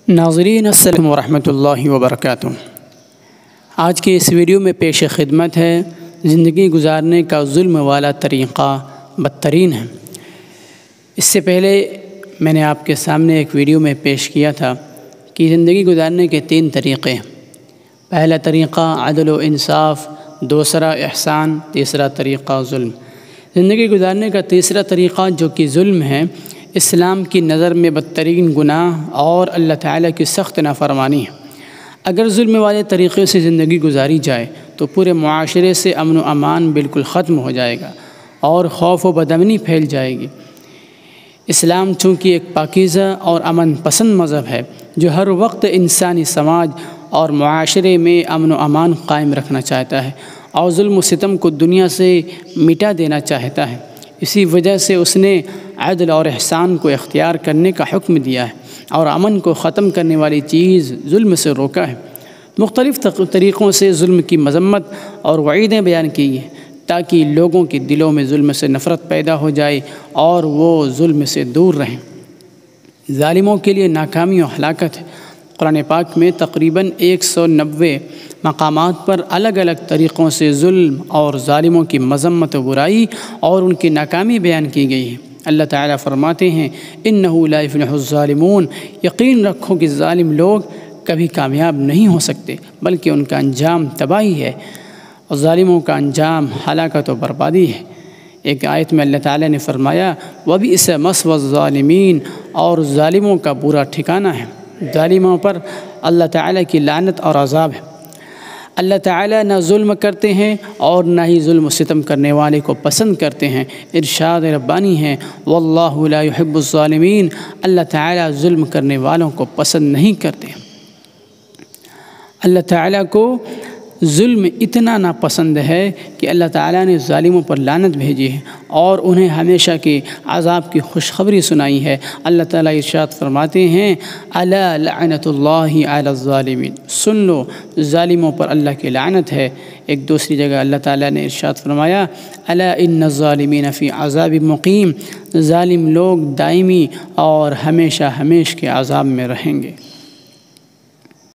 ناظرین السلام ورحمۃ اللہ وبرکاتہ۔ آج کے اس ویڈیو میں پیش خدمت ہے زندگی گزارنے کا ظلم والا طریقہ بدترین ہے۔ اس سے پہلے میں نے آپ کے سامنے ایک ویڈیو میں پیش کیا تھا کہ زندگی گزارنے کے 3 طریقے ہیں۔ پہلا طریقہ عدل و انصاف، دوسرا احسان، تیسرا طریقہ ظلم۔ زندگی گزارنے کا تیسرا طریقہ جو کہ ظلم ہے، اسلام کی نظر میں بدترین گناہ اور اللہ تعالیٰ کی سخت نافرمانی ہے۔ اگر ظلم والے طریقے سے زندگی گزاری جائے تو پورے معاشرے سے امن و امان بالکل ختم ہو جائے گا اور خوف و بدامنی پھیل جائے گی۔ اسلام چونکہ ایک پاکیزہ اور امن پسند مذہب ہے جو ہر وقت انسانی سماج اور معاشرے میں امن و امان قائم رکھنا چاہتا ہے اور ظلم و ستم کو دنیا سے مٹا دینا چاہتا ہے، اسی وجہ سے اس نے عدل اور احسان کو اختیار کرنے کا حکم دیا ہے اور امن کو ختم کرنے والی چیز ظلم سے روکا ہے۔ مختلف طریقوں سے ظلم کی مذمت اور وعیدیں بیان کی ہیں تاکہ لوگوں کے دلوں میں ظلم سے نفرت پیدا ہو جائے اور وہ ظلم سے دور رہیں۔ ظالموں کے لیے ناکامی و ہلاکت ہے۔ قرآن پاک میں تقریباً 190 مقامات پر الگ الگ طریقوں سے ظلم اور ظالموں کی مذمت و برائی اور ان کی ناکامی بیان کی گئی ہے۔ اللہ تعالیٰ فرماتے ہیں اِنَّهُ لَا يُفْلِحُ الظَّالِمُونَ، یقین رکھو کہ ظالم لوگ کبھی کامیاب نہیں ہو سکتے بلکہ ان کا انجام تباہی ہے، اور ظالموں کا انجام ہلاکت و بربادی ہے۔ ایک آیت میں اللہ تعالیٰ نے فرمایا وَبِئْسَ مَثْوَى الظَّالِمِينَ، اور ظالموں کا برا ٹھکانہ ہے۔ ظالموں پر اللہ تعالیٰ کی لعنت اور عذاب ہے۔ اللہ تعالیٰ نہ ظلم کرتے ہیں اور نہ ہی ظلم و ستم کرنے والے کو پسند کرتے ہیں۔ ارشاد ربانی ہے واللہ لا يحب الظالمین، اللہ تعالیٰ ظلم کرنے والوں کو پسند نہیں کرتے۔ اللہ تعالیٰ کو ظلم اتنا ناپسند ہے کہ اللہ تعالیٰ نے ظالموں پر لعنت بھیجی ہے اور انہیں ہمیشہ کے عذاب کی خوشخبری سنائی ہے۔ اللہ تعالیٰ ارشاد فرماتے ہیں الا لعنت اللہ علی الظالمین، سن لو ظالموں پر اللہ کی لعنت ہے۔ ایک دوسری جگہ اللہ تعالیٰ نے ارشاد فرمایا الا ان الظالمین فی عذاب مقیم، ظالم لوگ دائمی اور ہمیشہ ہمیش کے عذاب میں رہیں گے۔